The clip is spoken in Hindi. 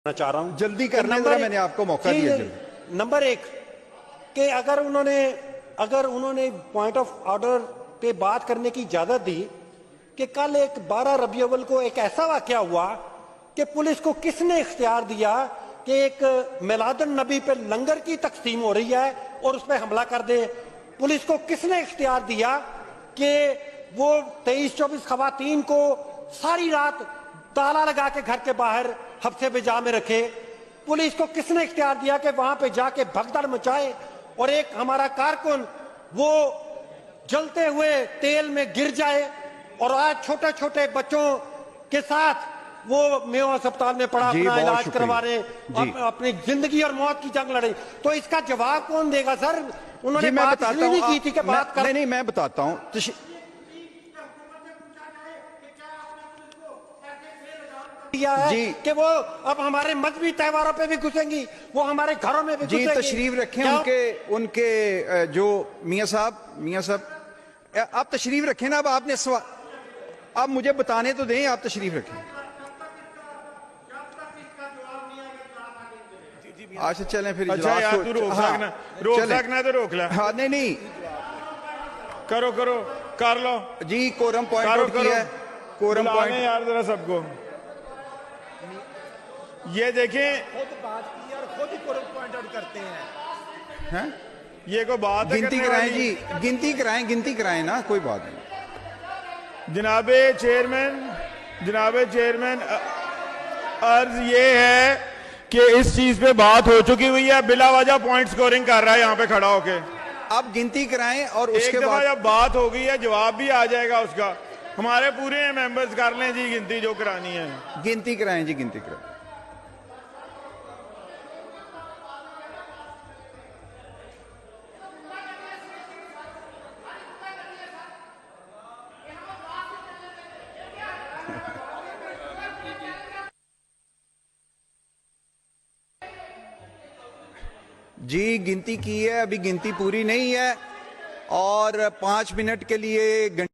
चाह रहा हूं जल्दी करना जरा, मैंने आपको मौका दिया जल्दी। नंबर एक कि अगर उन्होंने पॉइंट ऑफ ऑर्डर पे बात करने की इजाजत दी कि कल एक 12 रबी अव्वल को एक ऐसा वाकया हुआ कि पुलिस को किसने इख्तियार दिया कि एक मिलादुन नबी पे लंगर की तकसीम हो रही है और उस पर हमला कर दे। पुलिस को किसने इख्तियार दिया कि वो 23-24 खवातीन को सारी रात ताला लगा के घर के बाहर हफ्ते बेजा में रखे। पुलिस को किसने इख्तियार दिया कि वहां पे जाके भगदड़ मचाए और एक हमारा कारकुन वो जलते हुए तेल में गिर जाए और आज छोटे छोटे बच्चों के साथ वो मेयो अस्पताल में पड़ा अपना इलाज करवा रहे, अपनी जिंदगी और मौत की जंग लड़े। तो इसका जवाब कौन देगा सर? उन्होंने बात इसलिए की थी कि बात कर नहीं, मैं बताता हूं जी कि वो अब हमारे मजहबी त्योहारों पे भी घुसेंगी, वो हमारे घरों में भी जी घुसेंगी। तशरीफ रखें उनके जो मियां साहब आप तशरीफ रखें ना। अब आपने सवाल, आप मुझे बताने तो दें, आप तशरीफ रखें। अच्छा चलें फिर। अच्छा यार तू रोक सकना तो रोक ले। हाँ नहीं करो कर लो जी। कोरम पॉइंट आउट किया है, कोरम पॉइंट यार जरा सबको ये देखें, खुद बात की और खुद ही कोरम पॉइंट आउट करते हैं। ये कोई बात है? गिनती कराएं जी, गिनती कराएं ना, कोई बात नहीं। जनाबे चेयरमैन अर्ज ये है कि इस चीज पे बात हो चुकी हुई है। बिला वजह पॉइंट स्कोरिंग कर रहा है यहाँ पे खड़ा होके। आप गिनती कराएं और उसके बाद जब बात हो गई है जवाब भी आ जाएगा उसका। हमारे पूरे मेंबर्स कर लें जी गिनती जो करानी है। गिनती कराएं जी, गिनती कराएं। जी गिनती की है, अभी गिनती पूरी नहीं है और 5 मिनट के लिए